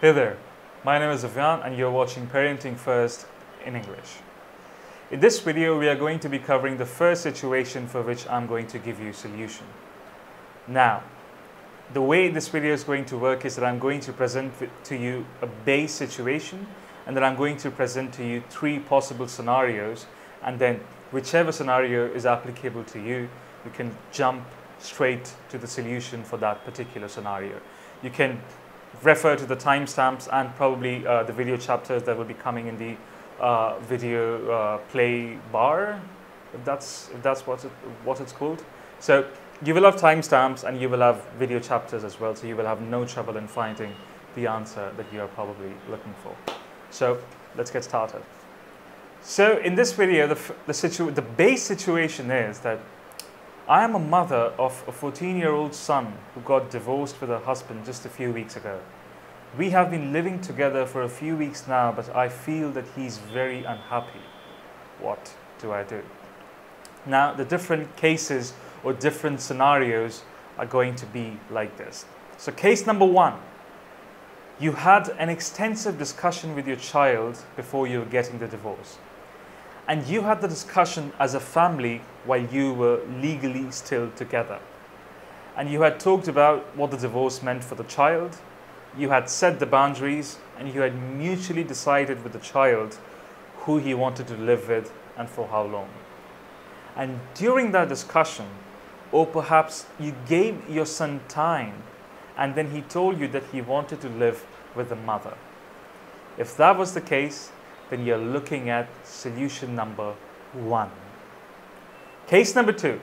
Hey there, my name is Avyan and you're watching Parenting First in English. In this video, we are going to be covering the first situation for which I'm going to give you a solution. Now, the way this video is going to work is that I'm going to present to you a base situation, and then I'm going to present to you three possible scenarios, and then whichever scenario is applicable to you, you can jump straight to the solution for that particular scenario. You can refer to the timestamps and probably the video chapters that will be coming in the video play bar, if that's what it's called. So you will have timestamps and you will have video chapters as well, so you will have no trouble in finding the answer that you are probably looking for. So let's get started. So in this video, the base situation is that I am a mother of a 14-year-old son who got divorced with her husband just a few weeks ago. We have been living together for a few weeks now, but I feel that he's very unhappy. What do I do? Now, the different cases or different scenarios are going to be like this. So case number one, you had an extensive discussion with your child before you were getting the divorce. And you had the discussion as a family while you were legally still together. And you had talked about what the divorce meant for the child. You had set the boundaries, and you had mutually decided with the child who he wanted to live with and for how long. And during that discussion, or perhaps you gave your son time, and then he told you that he wanted to live with the mother. If that was the case, then you're looking at solution number one. Case number two.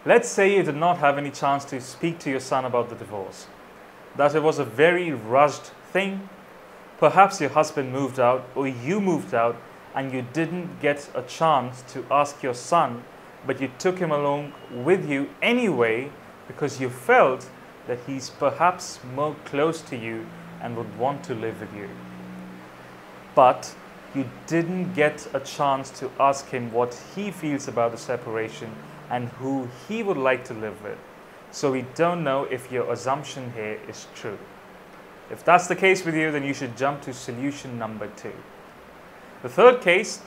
Let's say you did not have any chance to speak to your son about the divorce, that it was a very rushed thing. Perhaps your husband moved out or you moved out and you didn't get a chance to ask your son, but you took him along with you anyway because you felt that he's perhaps more close to you and would want to live with you. But you didn't get a chance to ask him what he feels about the separation and who he would like to live with. So we don't know if your assumption here is true. If that's the case with you, then you should jump to solution number two. The third case,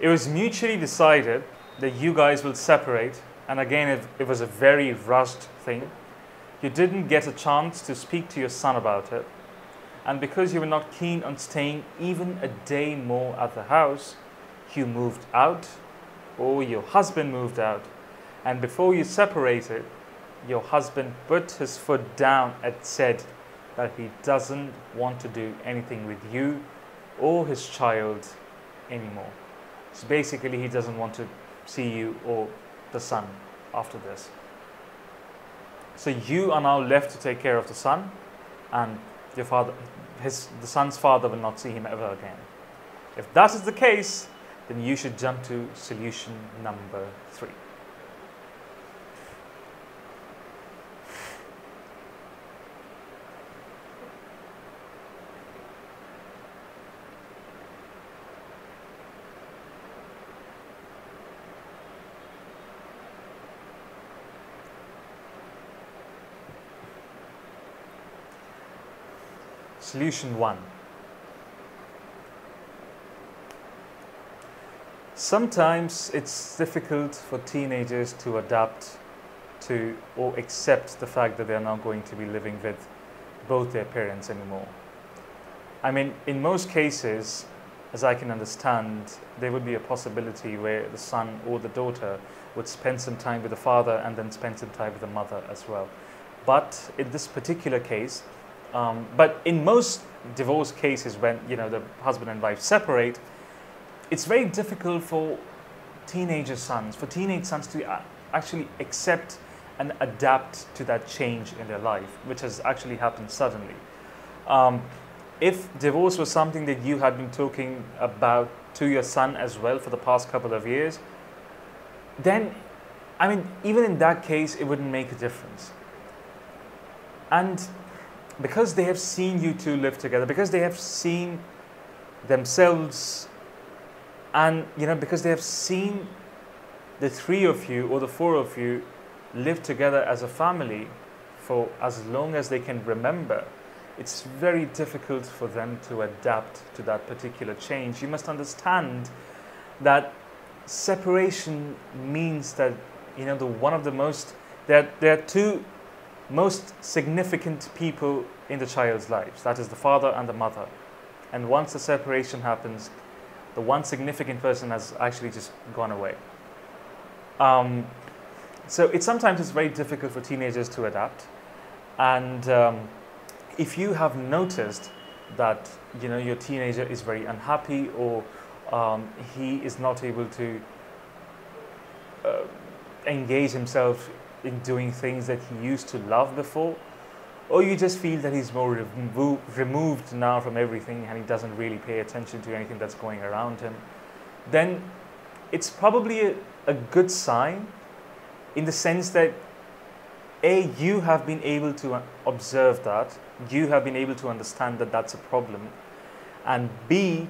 it was mutually decided that you guys will separate, and again, it was a very rushed thing. You didn't get a chance to speak to your son about it, and because you were not keen on staying even a day more at the house, you moved out, or your husband moved out, and before you separated, your husband put his foot down and said that he doesn't want to do anything with you or his child anymore. So basically, he doesn't want to see you or the son after this. So you are now left to take care of the son, and your father, the son's father will not see him ever again. If that is the case, then you should jump to solution number three. Solution one. Sometimes it's difficult for teenagers to adapt to or accept the fact that they're not going to be living with both their parents anymore. I mean, in most cases, as I can understand, there would be a possibility where the son or the daughter would spend some time with the father and then spend some time with the mother as well. But in this particular case, but in most divorce cases, when the husband and wife separate, it's very difficult for teenage sons to actually accept and adapt to that change in their life, which has actually happened suddenly. If divorce was something that you had been talking about to your son as well for the past couple of years, then, I mean, even in that case, it wouldn't make a difference. And because they have seen you two live together, because they have seen themselves, and because they have seen the three of you or the four of you live together as a family for as long as they can remember, it's very difficult for them to adapt to that particular change. You must understand that separation means that, you know, there are two most significant people in the child's lives. That is the father and the mother. And once the separation happens, the one significant person has actually just gone away. So sometimes it's very difficult for teenagers to adapt. And if you have noticed that, you know, your teenager is very unhappy, or he is not able to engage himself in doing things that he used to love before, or you just feel that he's more removed now from everything and he doesn't really pay attention to anything that's going around him, then it's probably a good sign, in the sense that A, you have been able to observe that, you have been able to understand that that's a problem, and B,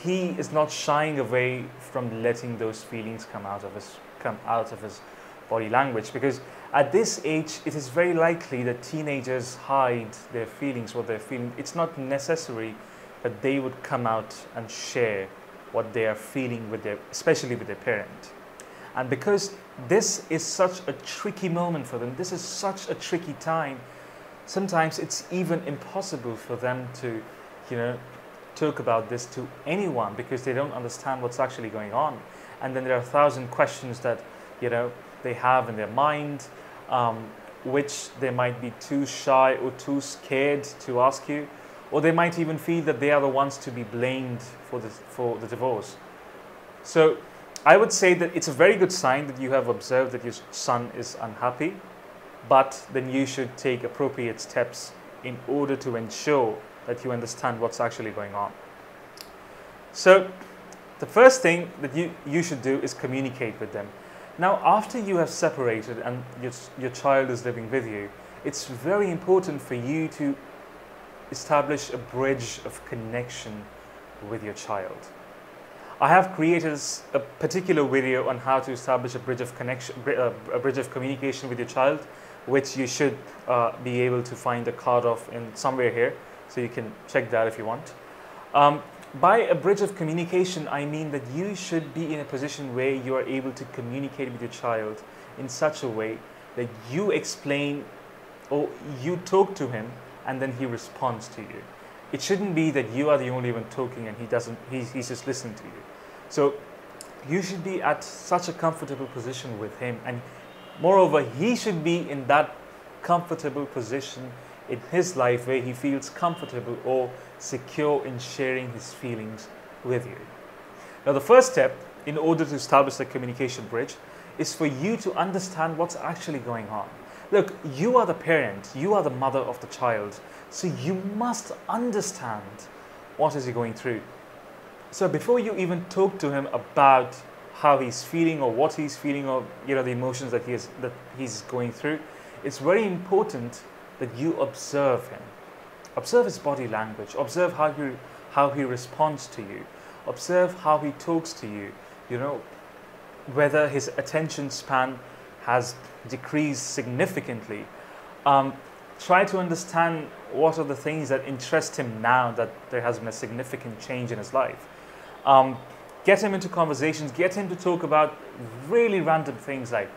he is not shying away from letting those feelings come out of his body language. Because at this age, it is very likely that teenagers hide their feelings, what they're feeling. It's not necessary that they would come out and share what they are feeling especially with their parent. And because this is such a tricky moment for them, this is such a tricky time, sometimes it's even impossible for them to, you know, talk about this to anyone, because they don't understand what's actually going on. And then there are 1,000 questions that, you know, they have in their mind, which they might be too shy or too scared to ask you, or they might even feel that they are the ones to be blamed for the divorce. So I would say that it's a very good sign that you have observed that your son is unhappy, but then you should take appropriate steps in order to ensure that you understand what's actually going on. So the first thing that you should do is communicate with them. Now, after you have separated and your child is living with you, it's very important for you to establish a bridge of connection with your child. I have created a particular video on how to establish a bridge of connection, a bridge of communication with your child, which you should be able to find a card of in somewhere here, so you can check that if you want. By a bridge of communication, I mean that you should be in a position where you are able to communicate with your child in such a way that you explain or you talk to him and then he responds to you. It shouldn't be that you are the only one talking and he's just listening to you. So you should be at such a comfortable position with him, and moreover, he should be in that comfortable position in his life where he feels comfortable or secure in sharing his feelings with you. Now, the first step in order to establish the communication bridge is for you to understand what's actually going on. Look, you are the parent, you are the mother of the child, so you must understand what is he going through. So before you even talk to him about how he's feeling or what he's feeling, or, you know, the emotions that he's going through, it's very important that you observe him. Observe his body language. Observe how he responds to you. Observe how he talks to you. You know, whether his attention span has decreased significantly. Try to understand what are the things that interest him now that there has been a significant change in his life. Get him into conversations. Get him to talk about really random things like,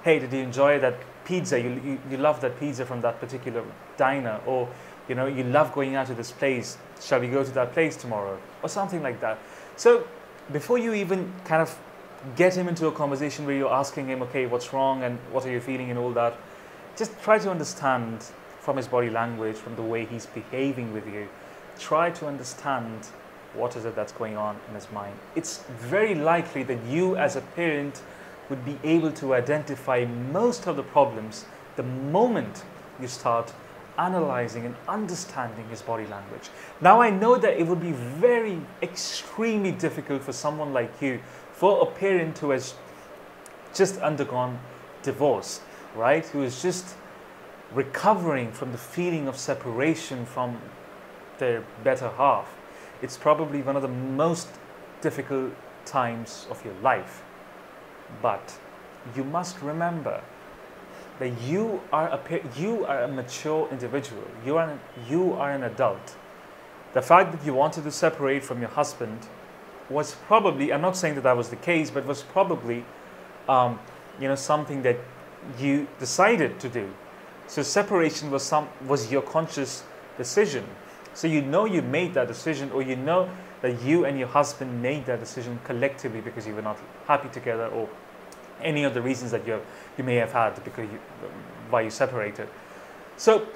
hey, did you enjoy that pizza? You love that pizza from that particular diner, or, you know, you love going out to this place. Shall we go to that place tomorrow? Or something like that. So before you even kind of get him into a conversation where you're asking him, okay, what's wrong and what are you feeling and all that, just try to understand from his body language, from the way he's behaving with you, try to understand what is it that's going on in his mind. It's very likely that you as a parent would be able to identify most of the problems the moment you start analyzing and understanding his body language. Now, I know that it would be very extremely difficult for someone like you, for a parent who has just undergone divorce, right? Who is just recovering from the feeling of separation from their better half. It's probably one of the most difficult times of your life. But you must remember that you are a mature individual. You are an adult. The fact that you wanted to separate from your husband was probably, I'm not saying that was the case, but was probably something that you decided to do. So separation was your conscious decision. So you made that decision, or you know that you and your husband made that decision collectively because you were not happy together, or any of the reasons that you may have had because why you separated. So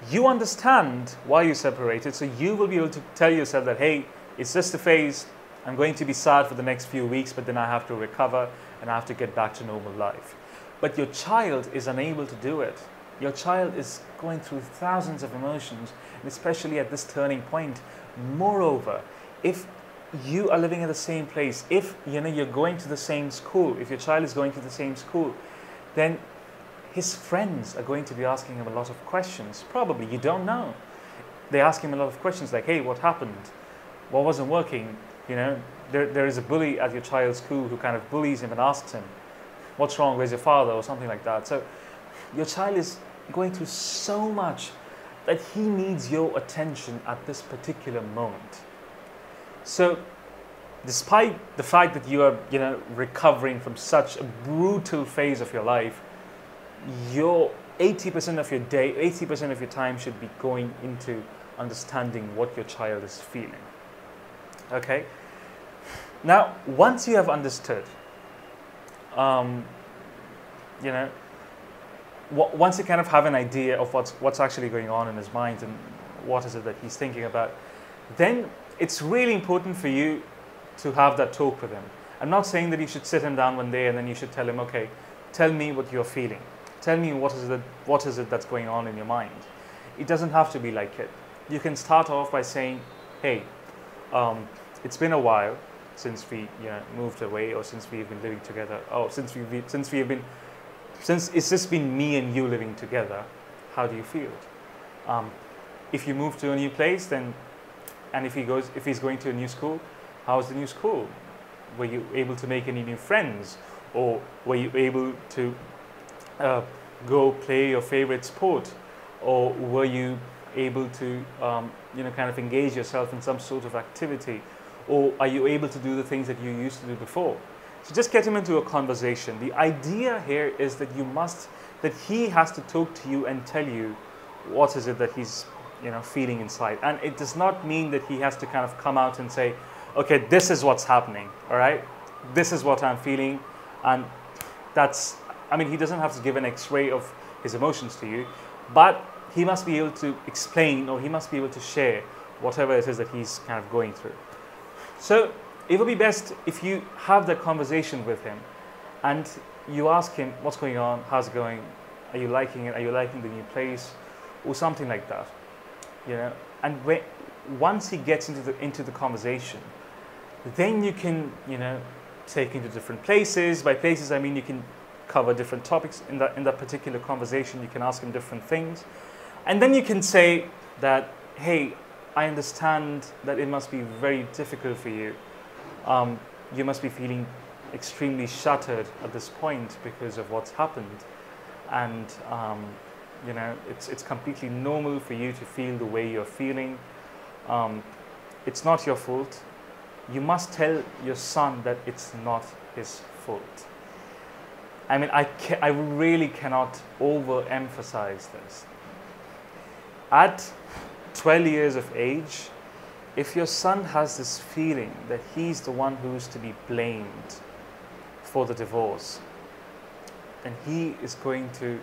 you understand why you separated, so you will be able to tell yourself that, hey, it's just a phase. I'm going to be sad for the next few weeks, but then I have to recover and I have to get back to normal life. But your child is unable to do it. Your child is going through thousands of emotions, and especially at this turning point. Moreover, if you are living in the same place, if you're going to the same school, if your child is going to the same school, then his friends are going to be asking him a lot of questions. Probably, you don't know. They ask him a lot of questions like, hey, what happened? What wasn't working? There is a bully at your child's school who kind of bullies him and asks him, what's wrong, where's your father, or something like that. So your child is going through so much that he needs your attention at this particular moment. So despite the fact that you are recovering from such a brutal phase of your life, your 80% of your day, 80% of your time should be going into understanding what your child is feeling. Okay? Now, once you have understood, once you kind of have an idea of what's actually going on in his mind and what is it that he's thinking about, then it's really important for you to have that talk with him. I'm not saying that you should sit him down one day and then you should tell him, okay, tell me what you're feeling. Tell me what is it that's going on in your mind. It doesn't have to be like it. You can start off by saying, hey, it's been a while since we moved away, or since we've been living together, or since it's just been me and you living together. How do you feel? If you move to a new place, then, and if he's going to a new school, how's the new school? Were you able to make any new friends, or were you able to go play your favorite sport, or were you able to kind of engage yourself in some sort of activity, or are you able to do the things that you used to do before? So just get him into a conversation. The idea here is that he has to talk to you and tell you what is it that he's feeling inside. And it does not mean that he has to kind of come out and say, okay, this is what's happening, all right? This is what I'm feeling. And he doesn't have to give an x-ray of his emotions to you, but he must be able to explain, or he must be able to share whatever it is that he's kind of going through. So it will be best if you have that conversation with him and you ask him, what's going on, how's it going, are you liking it, are you liking the new place, or something like that. And once he gets into the conversation, then you can take him to different places. By places I mean you can cover different topics in that particular conversation. You can ask him different things, and then you can say that, hey, I understand that it must be very difficult for you. You must be feeling extremely shattered at this point because of what's happened, and it's completely normal for you to feel the way you're feeling. It's not your fault. You must tell your son that it's not his fault. I really cannot overemphasize this. At 12 years of age, if your son has this feeling that he's the one who's to be blamed for the divorce, then he is going to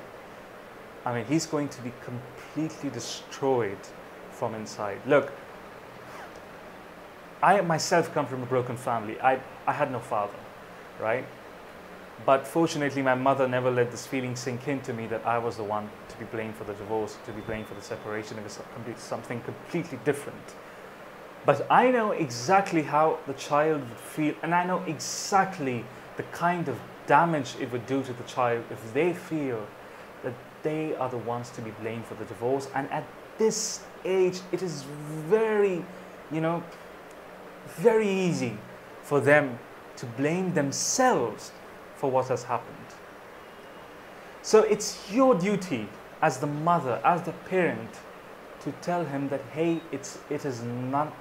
be completely destroyed from inside. Look, I myself come from a broken family. I had no father, right? But fortunately, my mother never let this feeling sink into me that I was the one to be blamed for the divorce, to be blamed for the separation. It was something completely different. But I know exactly how the child would feel, and I know exactly the kind of damage it would do to the child if they feel that they are the ones to be blamed for the divorce. And at this age, it is very, very easy for them to blame themselves for what has happened. So it's your duty as the mother, as the parent, to tell him that, hey, it is not,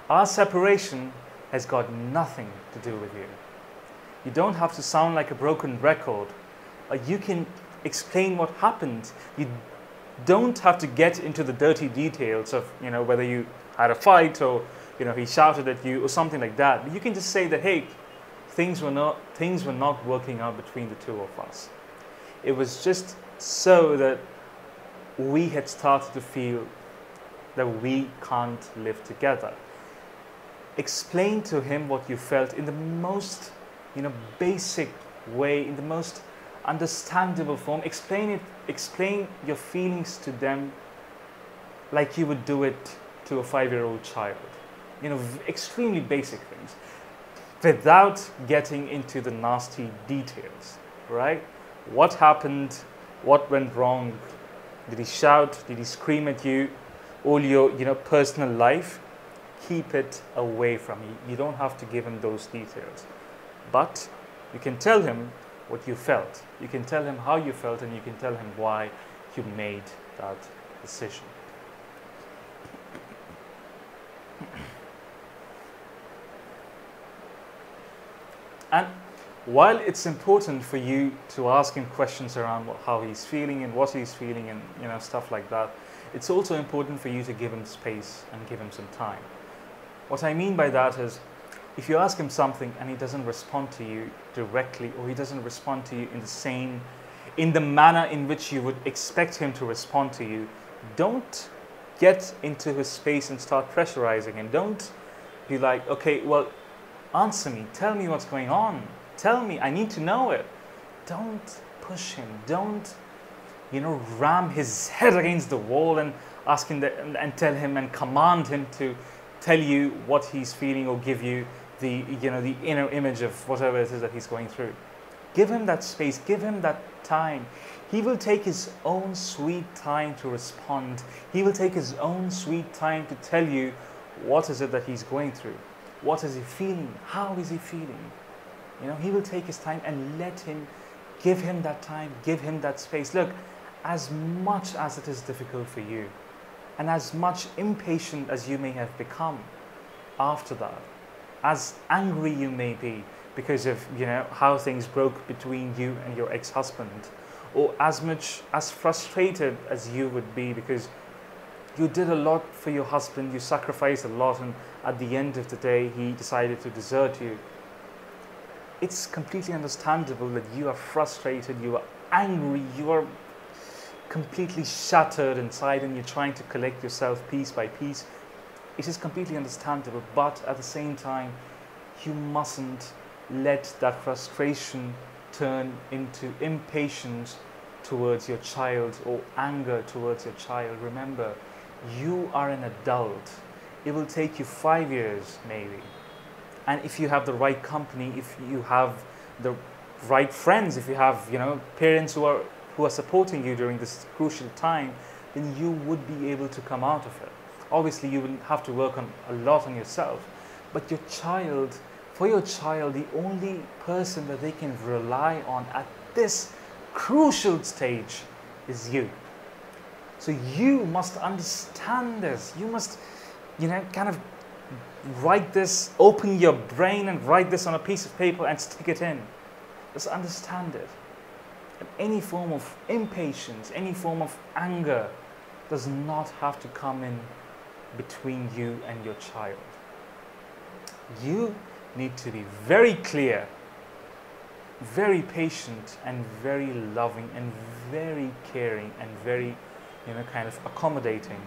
our separation has got nothing to do with you. You don't have to sound like a broken record. You can explain what happened. You don't have to get into the dirty details of, whether you had a fight or, he shouted at you or something like that. But you can just say that, hey, things were not working out between the two of us. It was just so that we had started to feel that we can't live together. Explain to him what you felt in the most, basic way, in the most understandable form. Explain your feelings to them like you would do it to a 5-year-old child. Extremely basic things, without getting into the nasty details, right? What happened? What went wrong? Did he shout? Did he scream at you? All your, personal life, keep it away from you. You don't have to give him those details. But you can tell him what you felt. You can tell him how you felt, and you can tell him why you made that decision. And while it's important for you to ask him questions around how he's feeling and what he's feeling and stuff like that, it's also important for you to give him space and give him some time. What I mean by that is, if you ask him something and he doesn't respond to you directly, or he doesn't respond to you in the manner in which you would expect him to respond to you, don't get into his space and start pressurizing him. Don't be like, okay, well, answer me, tell me what's going on, tell me, I need to know it. Don't push him. Don't ram his head against the wall and ask him and tell him and command him to tell you what he's feeling, or give you the the inner image of whatever it is that he's going through. Give him that space, give him that time. He will take his own sweet time to respond. He will take his own sweet time to tell you what is it that he's going through. What is he feeling? How is he feeling? He will take his time, and give him that time, give him that space. Look, as much as it is difficult for you, and as much impatient as you may have become after that, as angry you may be because of how things broke between you and your ex-husband, or as much as frustrated as you would be because you did a lot for your husband, you sacrificed a lot, and at the end of the day he decided to desert you. It's completely understandable that you are frustrated, you are angry, you are completely shattered inside, and you're trying to collect yourself piece by piece. It is completely understandable, but at the same time, you mustn't let that frustration turn into impatience towards your child or anger towards your child. Remember, you are an adult. It will take you 5 years maybe. And if you have the right company, if you have the right friends, if you have parents who are supporting you during this crucial time, then you would be able to come out of it. Obviously, you will have to work a lot on yourself, but for your child, the only person that they can rely on at this crucial stage is you. So you must understand this. You must, kind of write this, open your brain and write this on a piece of paper and stick it in. Just understand it. And any form of impatience, any form of anger does not have to come in between you and your child. You need to be very clear, very patient, and very loving, and very caring, and very, kind of accommodating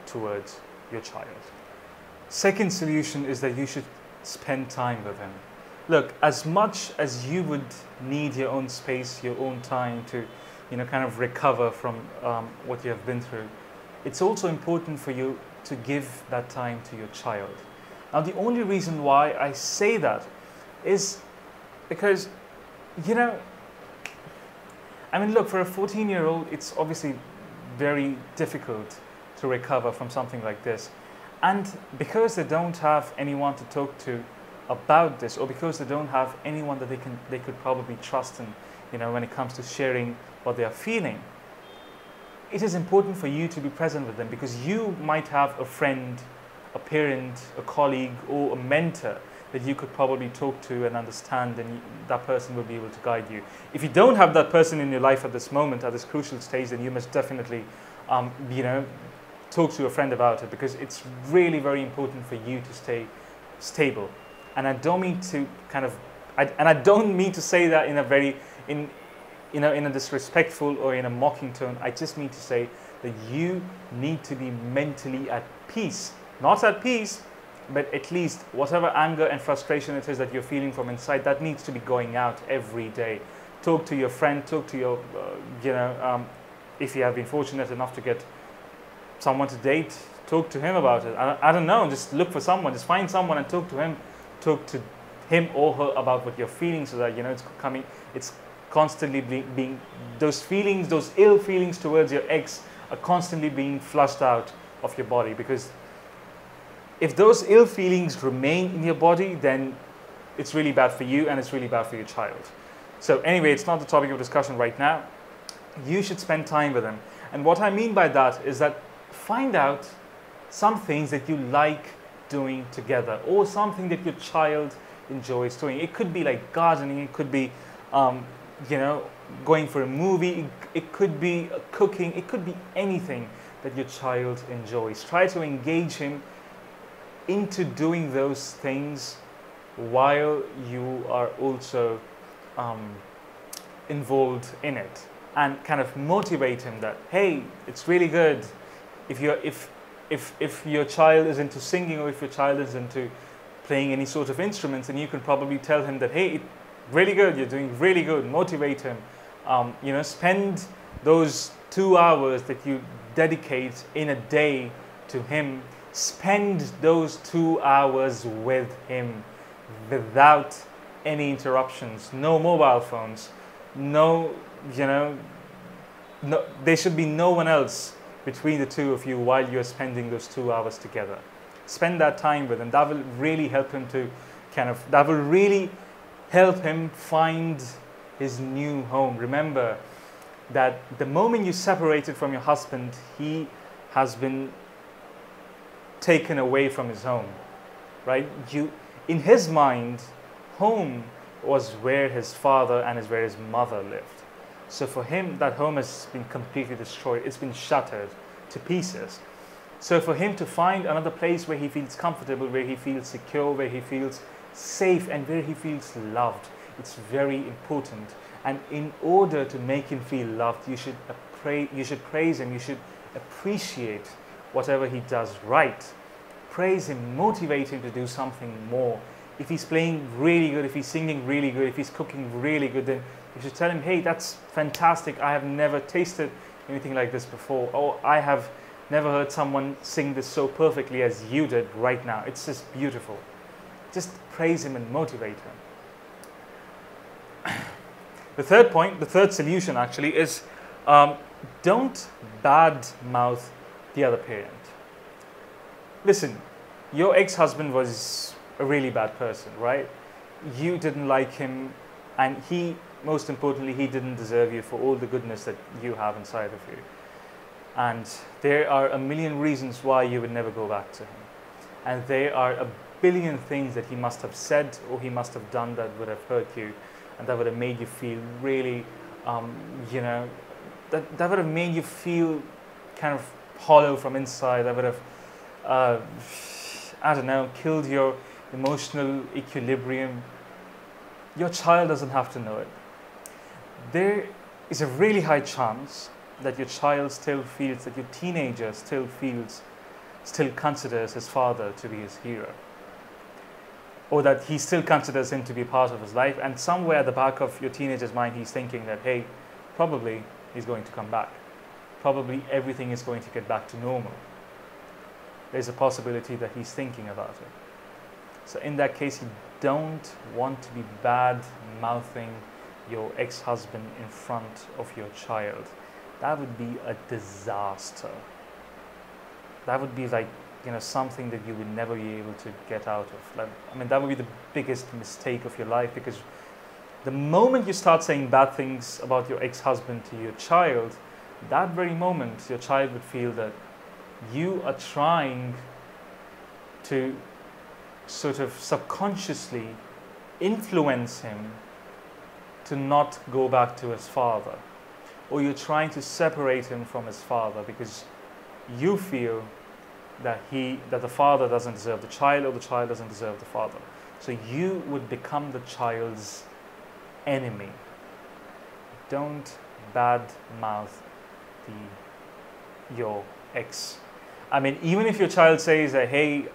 towards your child. Second solution is that you should spend time with him. Look, as much as you would need your own space, your own time to, kind of recover from what you have been through, it's also important for you to give that time to your child. Now, the only reason why I say that is because, look, for a 14-year-old, it's obviously very difficult to recover from something like this. And because they don't have anyone to talk to about this, or because they don't have anyone that they could probably trust in, when it comes to sharing what they are feeling, it is important for you to be present with them, because you might have a friend, a parent, a colleague, or a mentor that you could probably talk to and understand, and that person will be able to guide you. If you don't have that person in your life at this moment, at this crucial stage, then you must definitely, talk to a friend about it, because it's really very important for you to stay stable. And I don't mean to I don't mean to say that in a very, in a disrespectful or in a mocking tone. I just mean to say that you need to be mentally at peace. Not at peace, but at least whatever anger and frustration it is that you're feeling from inside, that needs to be going out every day. Talk to your friend, talk to your, if you have been fortunate enough to get someone to date, talk to him about it. I don't know, just look for someone, just find someone and talk to him or her about what you're feeling, so that it's constantly being those feelings, those ill feelings towards your ex are constantly being flushed out of your body. Because if those ill feelings remain in your body, then it's really bad for you and it's really bad for your child. So anyway, it's not the topic of discussion right now. You should spend time with them. And what I mean by that is that find out some things that you like doing together, or something that your child enjoys doing. It could be like gardening, it could be going for a movie, it could be cooking, it could be anything that your child enjoys. Try to engage him into doing those things while you are also involved in it, and kind of motivate him that, hey, it's really good. If your child is into singing, or if your child is into playing any sort of instruments, then you can probably tell him that, hey, really good, you're doing really good. Motivate him. Spend those 2 hours that you dedicate in a day to him. Spend those 2 hours with him without any interruptions. No mobile phones. No, there should be no one else between the two of you while you're spending those 2 hours together. Spend that time with him. That will really help him to that will really help him find his new home. Remember that the moment you separated from your husband, he has been taken away from his home, right? In his mind, home was where his father and where his mother lived. So for him, that home has been completely destroyed. It's been shattered to pieces. So for him to find another place where he feels comfortable, where he feels secure, where he feels safe, and where he feels loved, it's very important. And in order to make him feel loved, you should praise him, you should appreciate whatever he does right. Praise him, motivate him to do something more. If he's playing really good, if he's singing really good, if he's cooking really good, then you should tell him, hey, that's fantastic. I have never tasted anything like this before. Or I have never heard someone sing this so perfectly as you did right now. It's just beautiful. Just praise him and motivate him. The third point, the third solution actually is don't bad mouth the other parent. Listen, your ex-husband was a really bad person, right? You didn't like him, and most importantly, he didn't deserve you for all the goodness that you have inside of you. And there are a million reasons why you would never go back to him. And there are a billion things that he must have said or he must have done that would have hurt you, and that would have made you feel really, that would have made you feel kind of hollow from inside. That would have, killed your emotional equilibrium. Your child doesn't have to know it. There is a really high chance that your child still feels, that your teenager still considers his father to be his hero, or that he still considers him to be part of his life, and somewhere at the back of your teenager's mind he's thinking that, hey, probably he's going to come back, probably everything is going to get back to normal. There's a possibility that he's thinking about it. So in that case, you don't want to be bad mouthing your ex-husband in front of your child. That would be a disaster. That would be like, something that you would never be able to get out of. That would be the biggest mistake of your life, because The moment you start saying bad things about your ex-husband to your child, that very moment your child would feel that you are trying to sort of subconsciously influence him to not go back to his father, or you're trying to separate him from his father because you feel that the father doesn't deserve the child, or the child doesn't deserve the father. So you would become the child's enemy. Don't bad mouth your ex. I mean, even if your child says that, hey,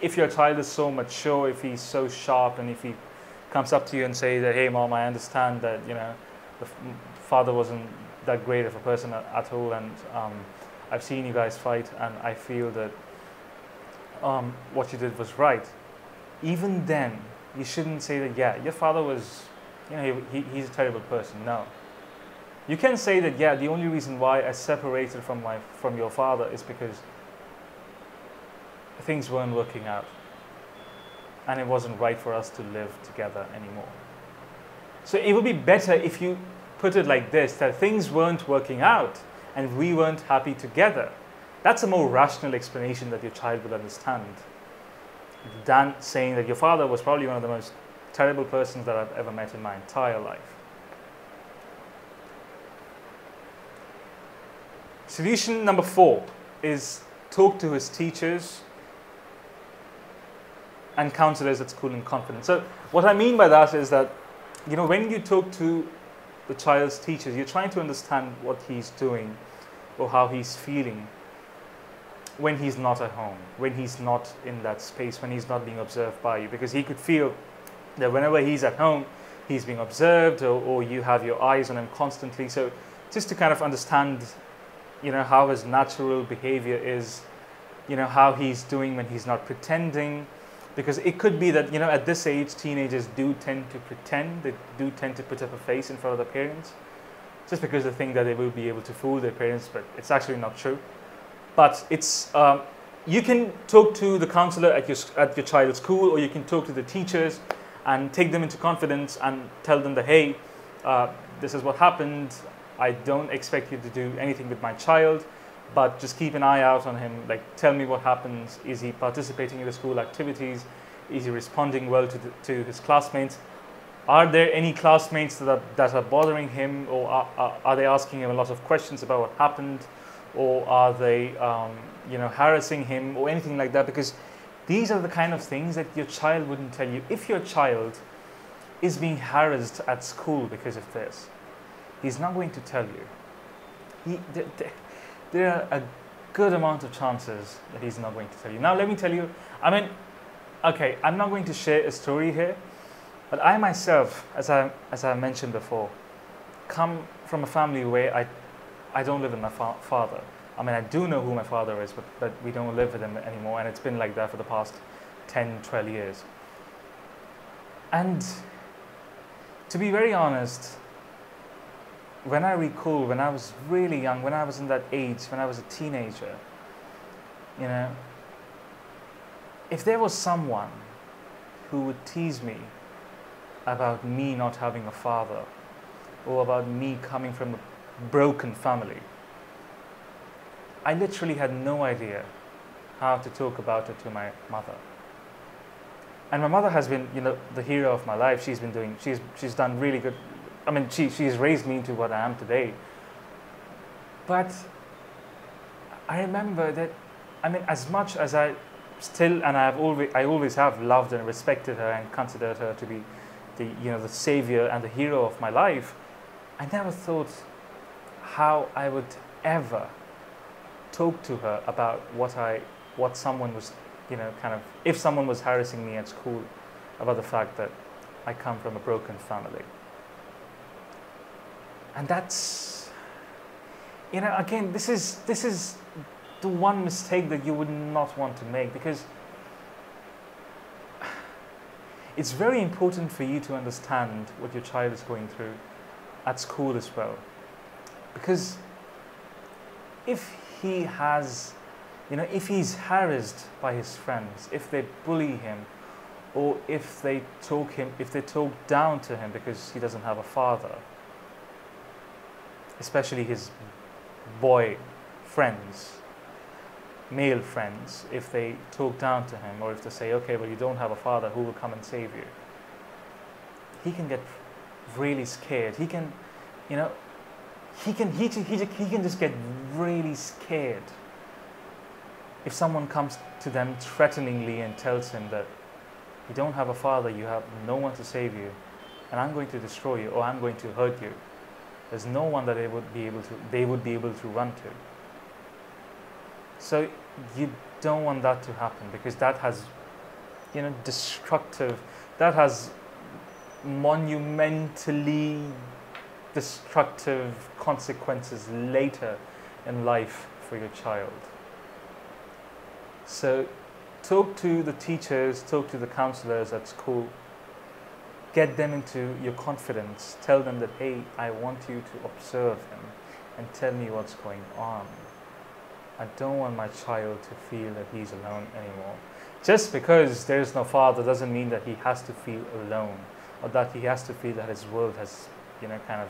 if your child is so mature, if he's so sharp, and if he comes up to you and says that, hey, mom, I understand that, the father wasn't that great of a person at all, and I've seen you guys fight, and I feel that what you did was right. Even then, you shouldn't say that, yeah, your father was, he's a terrible person. No. You can say that, yeah, the only reason why I separated from your father is because things weren't working out, and it wasn't right for us to live together anymore. So it would be better if you put it like this, that things weren't working out and we weren't happy together. That's a more rational explanation that your child will understand than saying that your father was probably one of the most terrible persons that I've ever met in my entire life. Solution number 4 is talk to his teachers and counselors at school in confidence. So what I mean by that is that, when you talk to the child's teachers, you're trying to understand what he's doing or how he's feeling when he's not at home, when he's not in that space, when he's not being observed by you, because he could feel that whenever he's at home, he's being observed, or you have your eyes on him constantly. So just to kind of understand, how his natural behavior is, how he's doing when he's not pretending, because it could be that, at this age, teenagers do tend to pretend, they do tend to put up a face in front of their parents, just because they think that they will be able to fool their parents, but it's actually not true. But it's, you can talk to the counselor at your child's school, or you can talk to the teachers and take them into confidence and tell them that, hey, this is what happened. I don't expect you to do anything with my child, but just keep an eye out on him. Like, tell me what happens. Is he participating in the school activities? Is he responding well to his classmates? Are there any classmates that are bothering him, or are they asking him a lot of questions about what happened? Or are they, harassing him or anything like that? Because these are the kind of things that your child wouldn't tell you. If your child is being harassed at school because of this, he's not going to tell you. There are a good amount of chances that he's not going to tell you. Now, let me tell you, okay, I'm not going to share a story here, but I myself, as I mentioned before, come from a family where I don't live with my father. I do know who my father is, but we don't live with him anymore, and it's been like that for the past 10, 12 years. And to be very honest, when I recall, when I was really young, when I was in that age, when I was a teenager, if there was someone who would tease me about me not having a father, or about me coming from a broken family, I literally had no idea how to talk about it to my mother. And my mother has been, the hero of my life. She's done really good. She's raised me into what I am today. But I remember that, as much as I still, and I always have loved and respected her and considered her to be the savior and the hero of my life, I never thought how I would ever talk to her about what someone was, if someone was harassing me at school about the fact that I come from a broken family. And that's, again, this is the one mistake that you would not want to make, because it's very important for you to understand what your child is going through at school as well. Because if he has, if he's harassed by his friends, if they bully him, or if they talk down to him because he doesn't have a father, especially his boy friends, male friends, if they talk down to him, or if they say, okay, well, you don't have a father, who will come and save you? He can get really scared. He can, you know, he can just get really scared if someone comes to them threateningly and tells him that you don't have a father, you have no one to save you, and I'm going to destroy you, or I'm going to hurt you. There's no one that they would be able to run to. So you don't want that to happen, because that has, you know, that has monumentally destructive consequences later in life for your child. So talk to the teachers, talk to the counselors at school, get them into your confidence, tell them that, hey, I want you to observe him and tell me what's going on. I don't want my child to feel that he's alone anymore. Just because there is no father doesn't mean that he has to feel alone, or that he has to feel that his world has, you know, kind of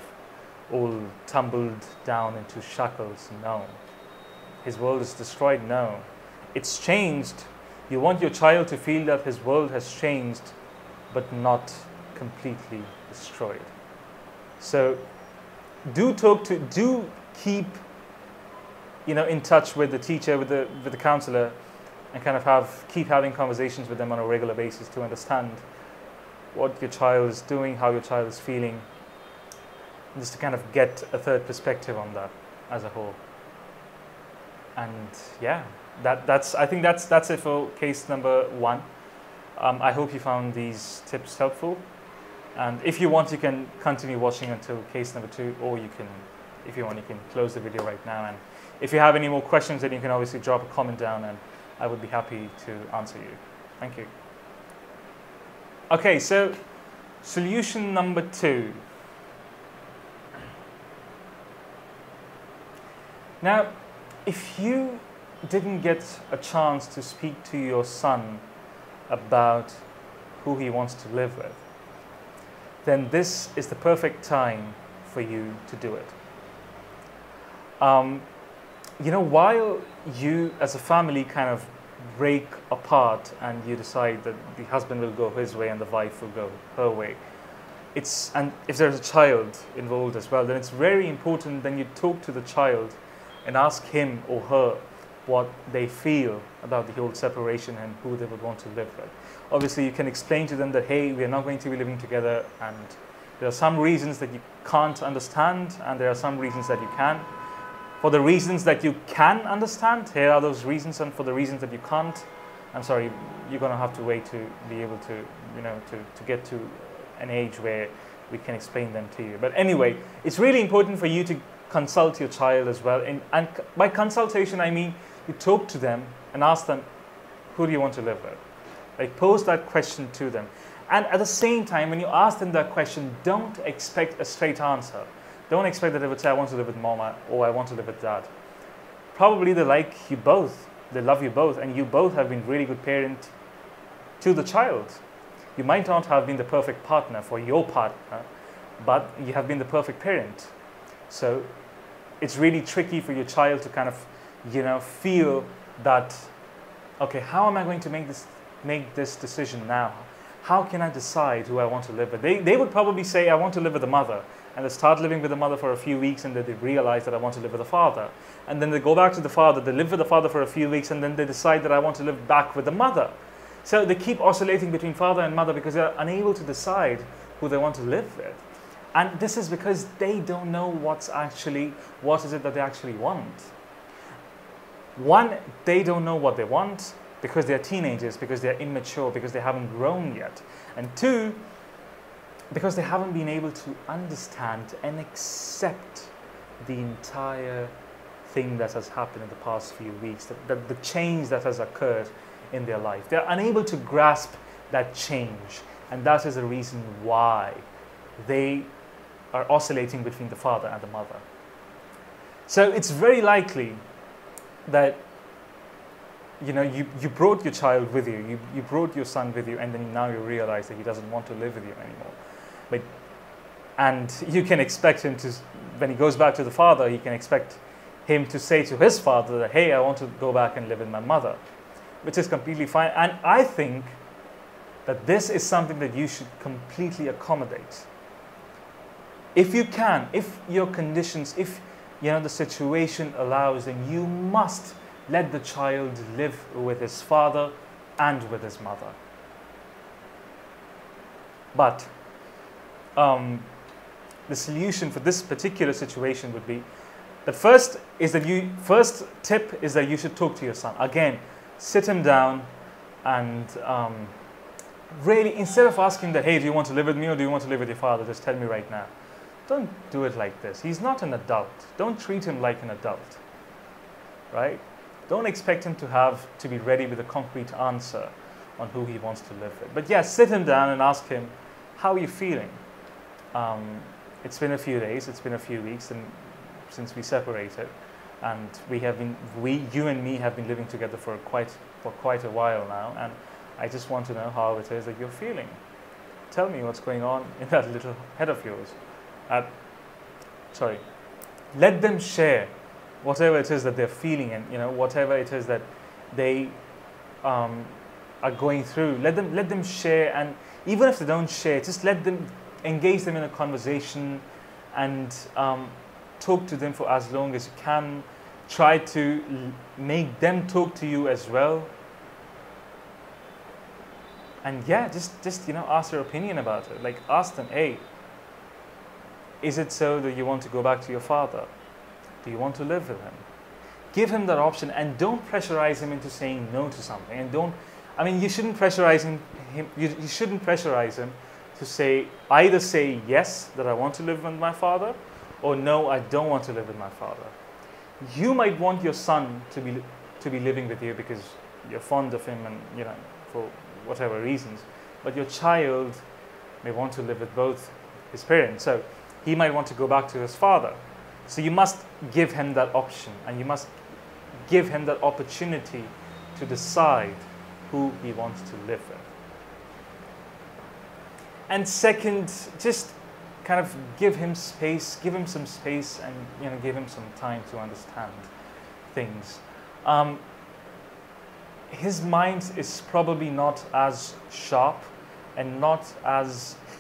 all tumbled down into shackles. No. His world is destroyed? No. It's changed. You want your child to feel that his world has changed, but not completely destroyed. So do keep, you know, in touch with the teacher, with the counselor, and kind of keep having conversations with them on a regular basis to understand what your child is doing, how your child is feeling, just to kind of get a third perspective on that as a whole. And yeah, I think that's it for case number 1. I hope you found these tips helpful. And if you want, you can continue watching until case number 2, or you can, if you want, you can close the video right now. And if you have any more questions, then you can obviously drop a comment down, and I would be happy to answer you. Thank you. Okay, so solution number 2. Now, if you didn't get a chance to speak to your son about who he wants to live with, then this is the perfect time for you to do it. You know, while you as a family kind of break apart and you decide that the husband will go his way and the wife will go her way, and if there's a child involved as well, then it's very important then you talk to the child and ask him or her what they feel about the whole separation and who they would want to live with. Obviously, you can explain to them that, hey, we are not going to be living together, and there are some reasons that you can't understand, and there are some reasons that you can. For the reasons that you can understand, here are those reasons, and for the reasons that you can't, I'm sorry, you're going to have to wait to be able to, you know, to get to an age where we can explain them to you. But anyway, it's really important for you to consult your child as well. And by consultation, I mean you talk to them and ask them, who do you want to live with? Like, pose that question to them. And at the same time, when you ask them that question, don't expect a straight answer. Don't expect that they would say, I want to live with mama, or I want to live with dad. Probably they like you both. They love you both, and you both have been really good parent to the child. You might not have been the perfect partner for your partner, but you have been the perfect parent. So it's really tricky for your child to kind of, you know, feel that, okay, how am I going to make this decision now? How can I decide who I want to live with? They would probably say, I want to live with the mother. And they start living with the mother for a few weeks, and then they realize that I want to live with the father. And then they go back to the father, they live with the father for a few weeks, and then they decide that I want to live back with the mother. So they keep oscillating between father and mother because they're unable to decide who they want to live with. And this is because they don't know what is it that they actually want. One, they don't know what they want because they're teenagers, because they're immature, because they haven't grown yet. And two, because they haven't been able to understand and accept the entire thing that has happened in the past few weeks, the change that has occurred in their life. They're unable to grasp that change, and that is the reason why they are oscillating between the father and the mother. So it's very likely that you brought your child with you, you brought your son with you, and then now you realize that he doesn't want to live with you anymore. But, and you can expect him to, when he goes back to the father, you can expect him to say to his father that, hey, I want to go back and live with my mother, which is completely fine. And I think that this is something that you should completely accommodate. If you can, if your conditions, if the situation allows, then you must let the child live with his father and with his mother. But the solution for this particular situation would be, the first tip is that you should talk to your son. Again, sit him down and really, instead of asking that, hey, do you want to live with me or do you want to live with your father? Just tell me right now. Don't do it like this. He's not an adult. Don't treat him like an adult, right? Don't expect him to be ready with a concrete answer on who he wants to live with. But yeah, sit him down and ask him, how are you feeling? It's been a few days, it's been a few weeks since we separated, and you and me have been living together for quite a while now, and I just want to know how it is that you're feeling. Tell me what's going on in that little head of yours. Let them share whatever it is that they're feeling, and whatever it is that they are going through. Let them share, and even if they don't share, just engage them in a conversation, and talk to them for as long as you can. Try to make them talk to you as well. And yeah, just ask their opinion about it. Like, ask them, hey, is it so that you want to go back to your father? Do you want to live with him? Give him that option, and don't pressurize him into saying no to something. And you shouldn't pressurize him. You shouldn't pressurize him to either say yes, that I want to live with my father, or no, I don't want to live with my father. You might want your son to be living with you because you're fond of him, and for whatever reasons. But your child may want to live with both his parents. So he might want to go back to his father. So you must give him that option, and you must give him that opportunity to decide who he wants to live with. And second, just kind of give him some space, and give him some time to understand things. His mind is probably not as sharp, and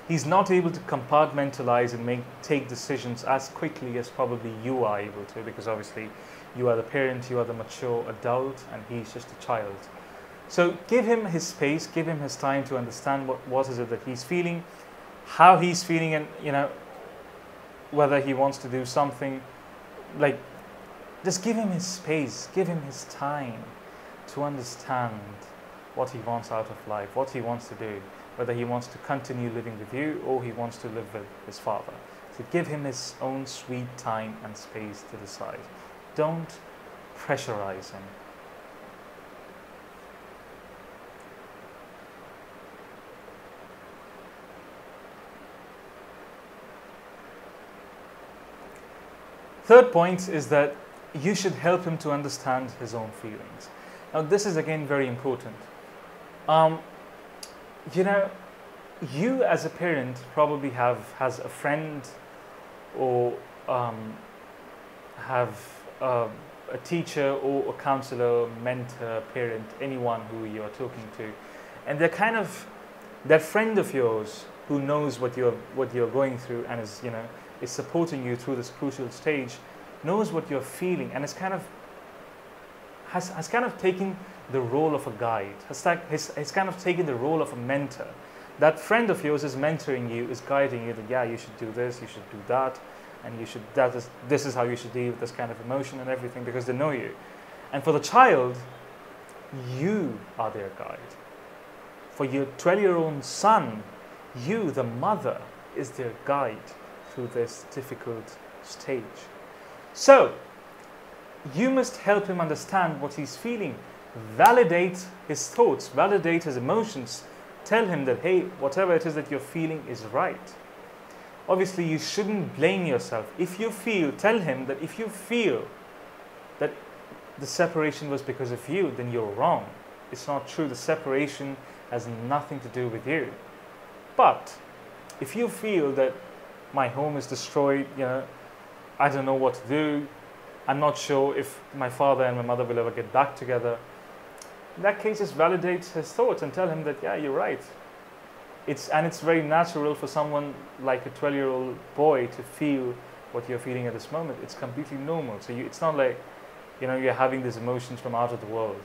he's not able to compartmentalize and take decisions as quickly as probably you are able to, because obviously you are the parent, you are the mature adult, and he's just a child. So give him his space, give him his time to understand what is it that he's feeling, how he's feeling, and whether he wants to do something. Like, just give him his space, give him his time to understand what he wants out of life, what he wants to do, whether he wants to continue living with you or he wants to live with his father. So give him his own sweet time and space to decide. Don't pressurize him. Third point is that you should help him to understand his own feelings. Now, this is again very important. You as a parent probably has a friend, or have a teacher or a counselor, mentor, parent, anyone who you are talking to, and they're kind of that friend of yours who knows what you're going through and is supporting you through this crucial stage, knows what you're feeling, and has kind of taken the role of a guide, has kind of taken the role of a mentor. That friend of yours is mentoring you, is guiding you that, yeah, you should do this, you should do that, and this is how you should deal with this kind of emotion and everything, because they know you. And for the child, you are their guide. For your 12-year-old son, you, the mother, is their guide through this difficult stage. So, you must help him understand what he's feeling, validate his thoughts, validate his emotions, tell him that, hey, whatever it is that you're feeling is right. Obviously, you shouldn't blame yourself. Tell him that if you feel that the separation was because of you, then you're wrong. It's not true. The separation has nothing to do with you. But if you feel that my home is destroyed, I don't know what to do, I'm not sure if my father and my mother will ever get back together, in that case, just validate his thoughts and tell him that, yeah, you're right. It's very natural for someone like a 12-year-old boy to feel what you're feeling at this moment. It's completely normal. So it's not like, you're having these emotions from out of the world.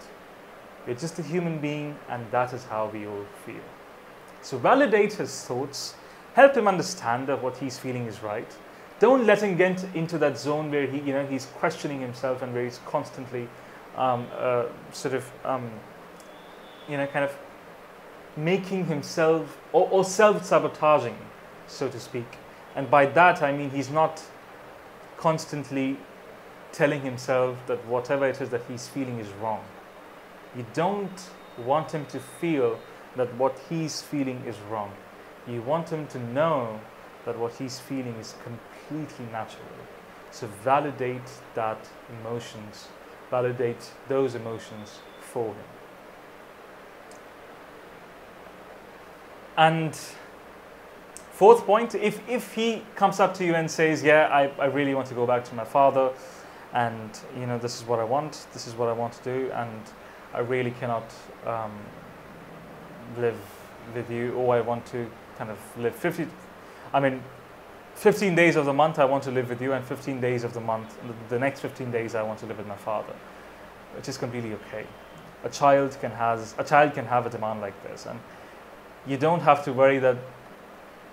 You're just a human being, and that is how we all feel. So validate his thoughts, help him understand that what he's feeling is right. Don't let him get into that zone where he's questioning himself and where he's constantly kind of making himself or self-sabotaging, so to speak. And by that I mean he's not constantly telling himself that whatever it is that he's feeling is wrong. You don't want him to feel that what he's feeling is wrong. You want him to know that what he's feeling is completely natural. So validate those emotions for him. And fourth point, if he comes up to you and says, yeah, I really want to go back to my father, and this is what I want to do, and I really cannot live with you, or I want to kind of live 15 days of the month I want to live with you, and 15 days of the month, the next 15 days I want to live with my father, which is completely okay. A child can have a demand like this, and you don't have to worry that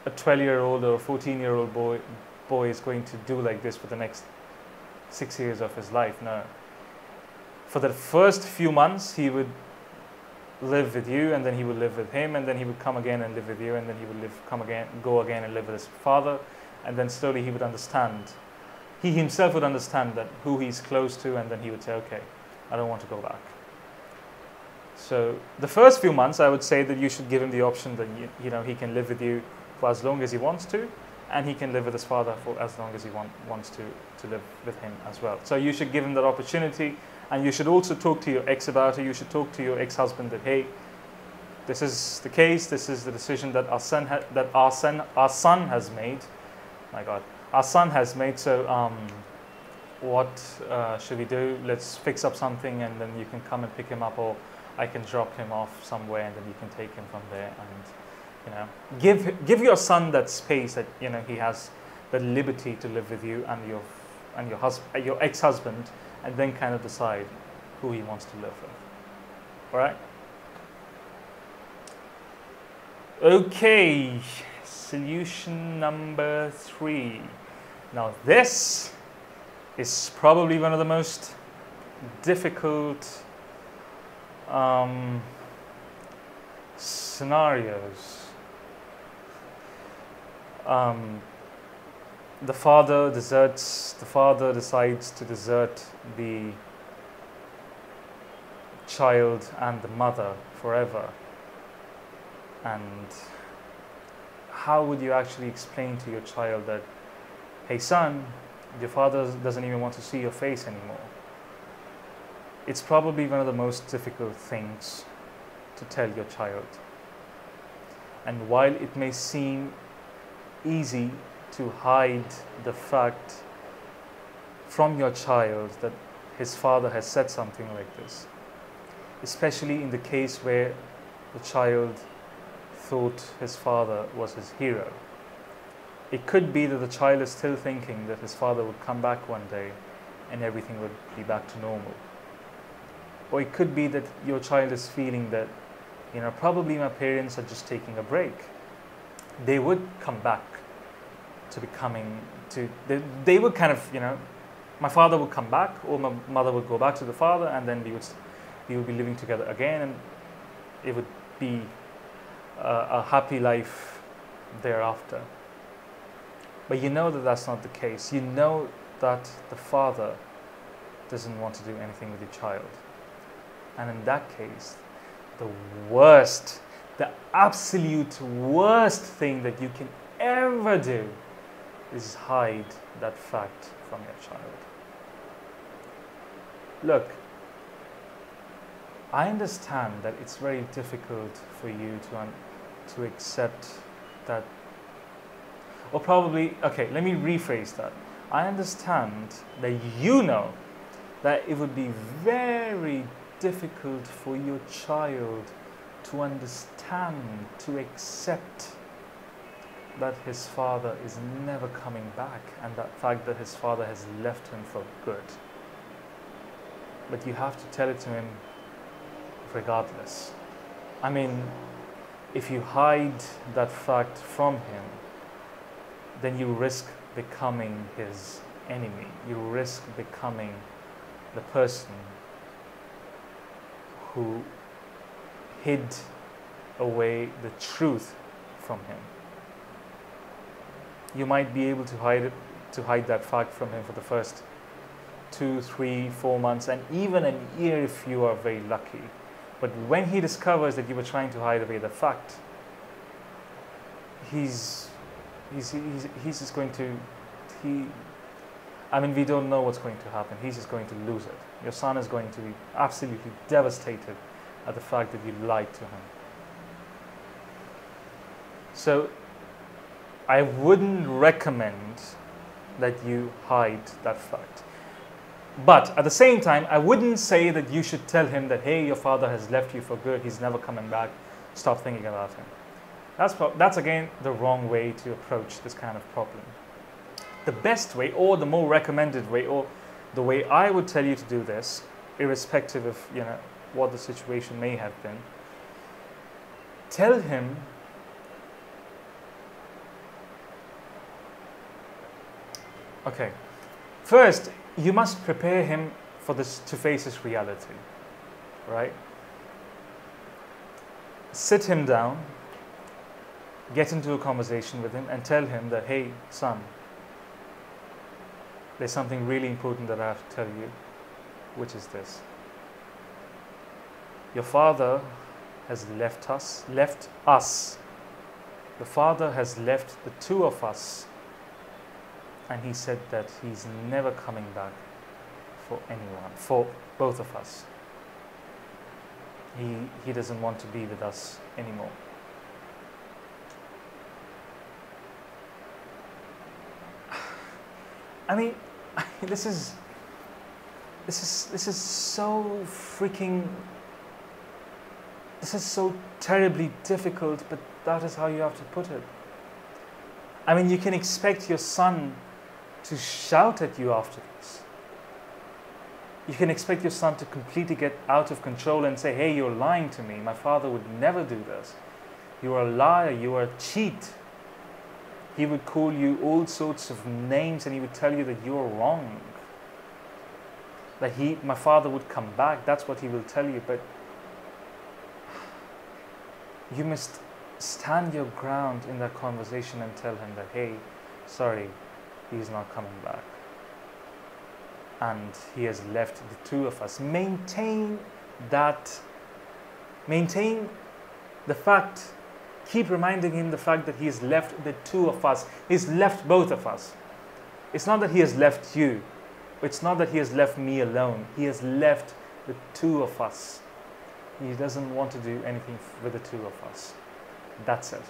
a 12-year-old or a 14-year-old boy is going to do like this for the next 6 years of his life. No. For the first few months, he would live with you, and then he would live with him, and then he would come again and live with you, and then he would go again and live with his father, and then slowly he would understand. He himself would understand that who he's close to, and then he would say, okay, I don't want to go back. So the first few months, I would say that you should give him the option that he can live with you for as long as he wants to, and he can live with his father for as long as he wants to live with him as well. So you should give him that opportunity, and you should also talk to your ex about it. You should talk to your ex-husband that, hey, this is the case. This is the decision that our son has made. My God, our son has made. So what should we do? Let's fix up something, and then you can come and pick him up, or I can drop him off somewhere, and then you can take him from there. And give your son that space that he has the liberty to live with you and your ex-husband, and then kind of decide who he wants to live with. All right. Okay. Solution number 3. Now this is probably one of the most difficult scenarios. The father decides to desert the child and the mother forever. And how would you actually explain to your child that, hey son, your father doesn't even want to see your face anymore? It's probably one of the most difficult things to tell your child. And while it may seem easy to hide the fact from your child that his father has said something like this, especially in the case where the child thought his father was his hero. It could be that the child is still thinking that his father would come back one day and everything would be back to normal. Or it could be that your child is feeling that, probably my parents are just taking a break. They would come back they would kind of, my father would come back, or my mother would go back to the father, and then we would be living together again, and it would be a happy life thereafter. But that that's not the case. You know that the father doesn't want to do anything with your child. And in that case, the absolute worst thing that you can ever do is hide that fact from your child. Look, I understand that it's very difficult for you to accept that, or probably, okay, let me rephrase that. I understand that you know that it would be very difficult for your child to understand, to accept that his father is never coming back, and that fact that his father has left him for good. But you have to tell it to him regardless. I mean, if you hide that fact from him, then you risk becoming his enemy. You risk becoming the person who hid away the truth from him. You might be able to hide that fact from him for the first 2, 3, 4 months, and even a year if you are very lucky. But when he discovers that you were trying to hide away the fact, he's just going to, I mean, we don't know what's going to happen. He's just going to lose it. Your son is going to be absolutely devastated at the fact that you lied to him. So I wouldn't recommend that you hide that fact. But at the same time, I wouldn't say that you should tell him that, hey, your father has left you for good, he's never coming back, stop thinking about him. That's again the wrong way to approach this kind of problem. The best way, or the more recommended way, or the way I would tell you to do this, irrespective of what the situation may have been, tell him okay, first you must prepare him for this, to face his reality, right? Sit him down, get into a conversation with him and tell him that, hey, son, there's something really important that I have to tell you, which is this. Your father has left us. The father has left the two of us, and he said that he's never coming back for anyone, for both of us. He doesn't want to be with us anymore. I mean, this is so freaking, this is so terribly difficult, but that is how you have to put it. I mean, you can expect your son to shout at you after this. You can expect your son to completely get out of control and say, hey, you're lying to me. My father would never do this. You are a liar. You are a cheat. He would call you all sorts of names and he would tell you that you're wrong. That my father would come back. That's what he will tell you. But you must stand your ground in that conversation and tell him that, hey, sorry, he's not coming back. And he has left the two of us. Maintain the fact, keep reminding him the fact that he has left the two of us. He's left both of us. It's not that he has left you. It's not that he has left me alone. He has left the two of us. He doesn't want to do anything with the two of us. That's it.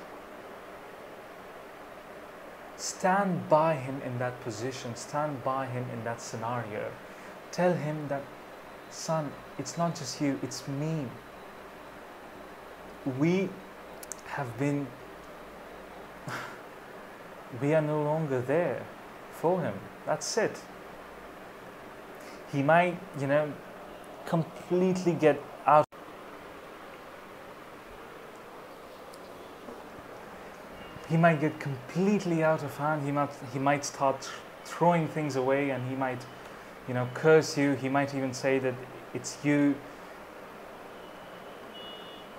Stand by him in that position. Stand by him in that scenario. Tell him that, son, it's not just you, it's me. We are no longer there for him. That's it. He might, completely get out. He might get completely out of hand. He might start throwing things away, and he might, curse you. He might even say that it's you.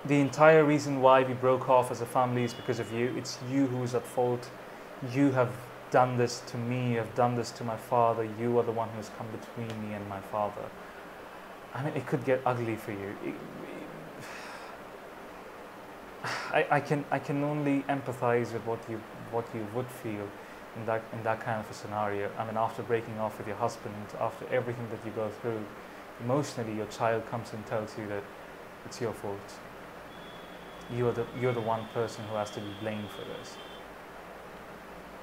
The entire reason why we broke off as a family is because of you. It's you who's at fault. You have done this to me. You have done this to my father. You are the one who's come between me and my father. I mean, it could get ugly for you. I can only empathize with what you would feel in that kind of a scenario. I mean, after breaking off with your husband, after everything that you go through, emotionally, your child comes and tells you that it's your fault. You're the one person who has to be blamed for this.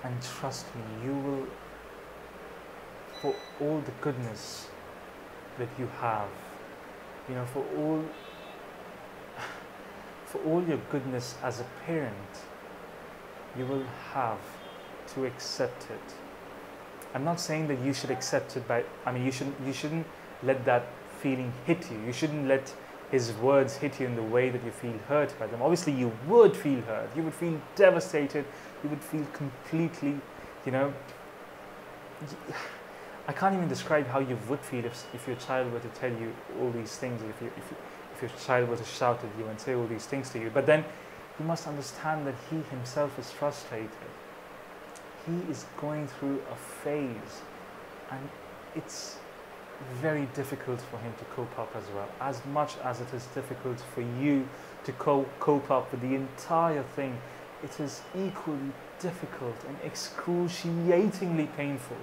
And trust me, you will, for all the goodness that you have, you know, for all your goodness as a parent, you will have to accept it. I'm not saying that you should accept it you shouldn't let that feeling hit you. You shouldn't let his words hit you in the way that you feel hurt by them. Obviously you would feel hurt, you would feel devastated, you would feel completely, you know, I can't even describe how you would feel if your child were to tell you all these things, if your child were to shout at you and say all these things to you. But then you must understand that he himself is frustrated. He is going through a phase, and it's very difficult for him to cope up as well. As much as it is difficult for you to cope up with the entire thing, it is equally difficult and excruciatingly painful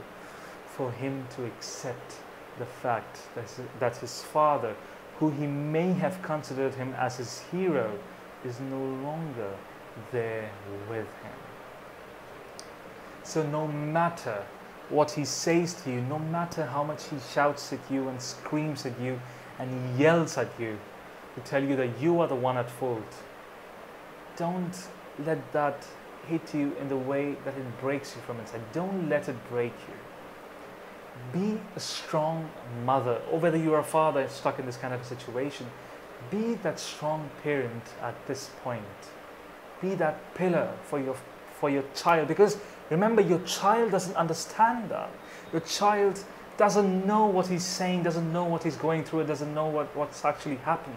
for him to accept the fact that his father, who he may have considered him as his hero, is no longer there with him. So no matter what he says to you, no matter how much he shouts at you and screams at you and yells at you to tell you that you are the one at fault, don't let that hit you in the way that it breaks you from inside. Don't let it break you. Be a strong mother, or whether you are a father stuck in this kind of a situation, be that strong parent at this point. Be that pillar for your child, because remember, your child doesn't understand that. Your child doesn't know what he's saying, doesn't know what he's going through, doesn't know what's actually happened.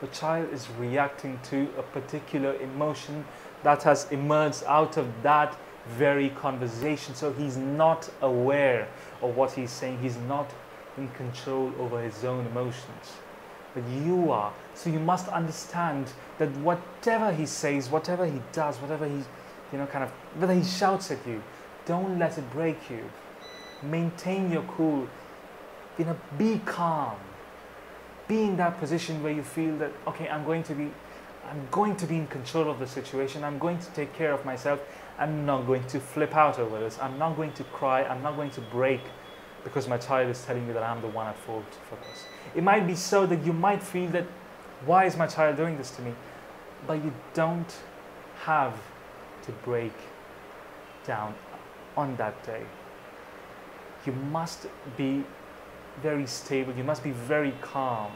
The child is reacting to a particular emotion that has emerged out of that very conversation. So he's not aware of what he's saying. He's not in control over his own emotions. But you are. So you must understand that whatever he says, whatever he does, whatever he, whether he shouts at you, don't let it break you. Maintain your cool. Be calm. Be in that position where you feel that, okay, I'm going to be in control of the situation. I'm going to take care of myself. I'm not going to flip out over this. I'm not going to cry. I'm not going to break because my child is telling me that I'm the one at fault for this. It might be so that you might feel that, why is my child doing this to me? But you don't have to break down on that day. You must be very stable. You must be very calm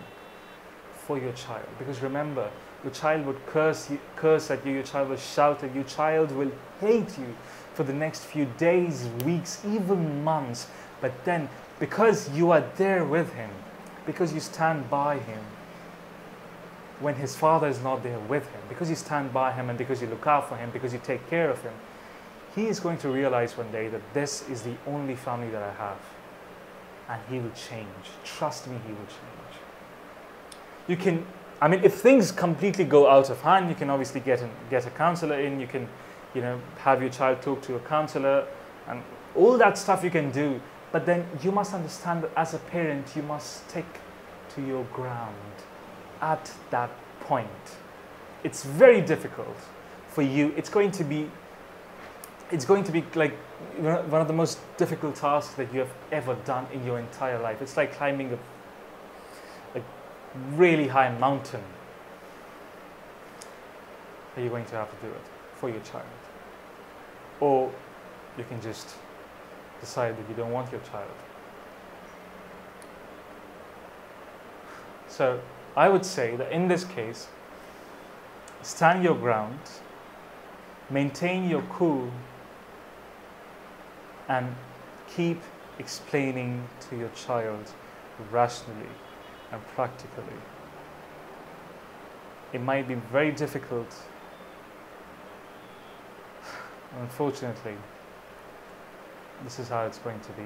for your child. Because remember, your child would curse at you, your child will shout at you, your child will hate you for the next few days, weeks, even months. But then, because you are there with him, because you stand by him when his father is not there with him, because you stand by him and because you look out for him, because you take care of him, he is going to realize one day that this is the only family that I have. And he will change. Trust me, he will change. You can, if things completely go out of hand, you can obviously get a counselor in. You can, have your child talk to a counselor, and all that stuff you can do. But then you must understand that as a parent, you must stick to your ground at that point. It's very difficult for you. It's going to be like one of the most difficult tasks that you have ever done in your entire life. It's like climbing a really high mountain. But you're going to have to do it for your child. Or you can just decide that you don't want your child. So I would say that in this case, stand your ground, maintain your cool, and keep explaining to your child rationally and practically. It might be very difficult. Unfortunately, this is how it's going to be.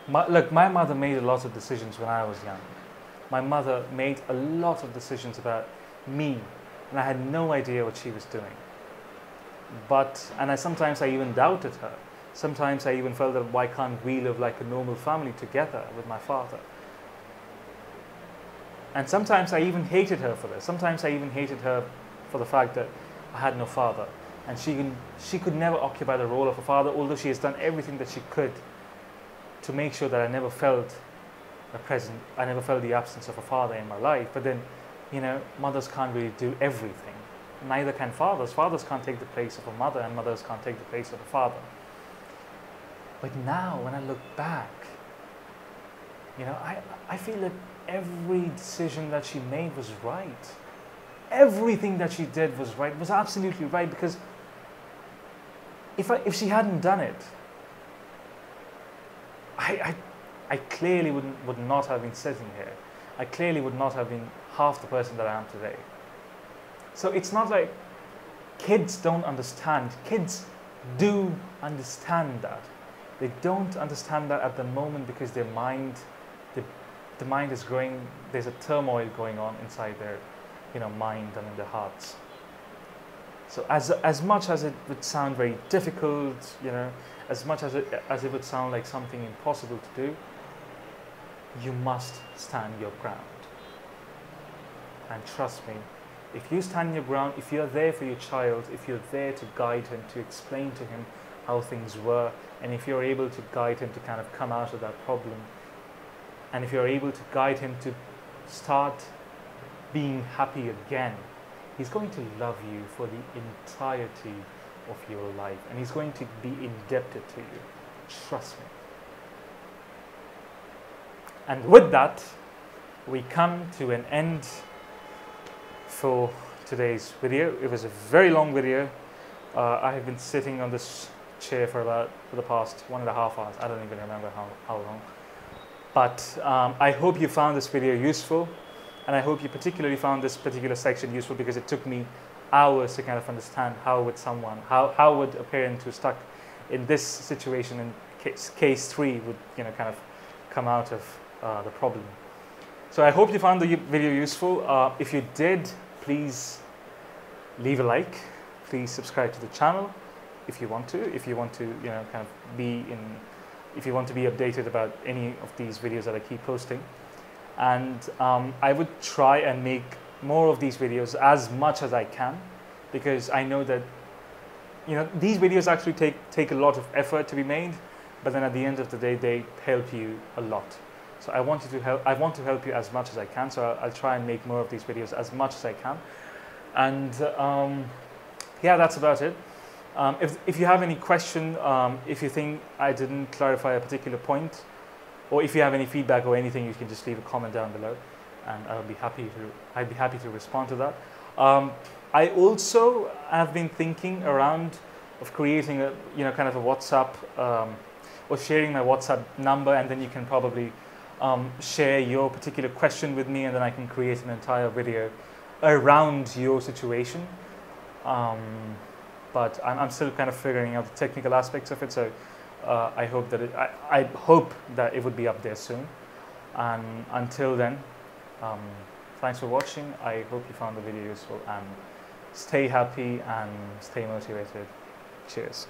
My mother made a lot of decisions when I was young. My mother made a lot of decisions about me, and I had no idea what she was doing. Sometimes I even doubted her. Sometimes I even felt that why can't we live like a normal family together with my father? And sometimes I even hated her for this. Sometimes I even hated her for the fact that I had no father. And she could never occupy the role of a father, although she has done everything that she could to make sure that I never felt I never felt the absence of a father in my life. But then, you know, mothers can't really do everything. Neither can fathers. Fathers can't take the place of a mother, and mothers can't take the place of a father. But now, when I look back, you know, I feel that every decision that she made was right. Everything that she did was right, was absolutely right, because if she hadn't done it, I clearly would not have been sitting here. I clearly would not have been half the person that I am today. So it's not like kids don't understand. Kids do understand that. They don't understand that at the moment because their mind, the mind is growing. There's a turmoil going on inside their, you know, mind and in their hearts. So as much as it would sound very difficult, you know, as much as it would sound like something impossible to do, you must stand your ground. And trust me, if you stand your ground, if you're there for your child, if you're there to guide him, to explain to him how things were, and if you're able to guide him to kind of come out of that problem, and if you're able to guide him to start being happy again, he's going to love you for the entirety of your life, and he's going to be indebted to you. Trust me. And with that, we come to an end for today's video. It was a very long video. I have been sitting on this chair for the past 1.5 hours. I don't even remember how long. But I hope you found this video useful, and I hope you particularly found this particular section useful, because it took me hours to kind of understand how would a parent who's stuck in this situation in case 3 would, you know, kind of come out of the problem. So I hope you found the video useful. If you did, please leave a like. Please subscribe to the channel if you want to. If you want to, you know, kind of if you want to be updated about any of these videos that I keep posting. And I would try and make more of these videos as much as I can, because I know that, you know, these videos actually take a lot of effort to be made, but then at the end of the day, they help you a lot. So I want to help you as much as I can. So I'll try and make more of these videos as much as I can. And yeah, that's about it. If you have any question, if you think I didn't clarify a particular point, or if you have any feedback or anything, you can just leave a comment down below, and I'd be happy to respond to that. I also have been thinking around of creating a, you know, kind of a WhatsApp, or sharing my WhatsApp number, and then you can probably share your particular question with me, and then I can create an entire video around your situation. But I'm still kind of figuring out the technical aspects of it, so I hope that it would be up there soon. And until then, thanks for watching. I hope you found the video useful, and stay happy and stay motivated. Cheers.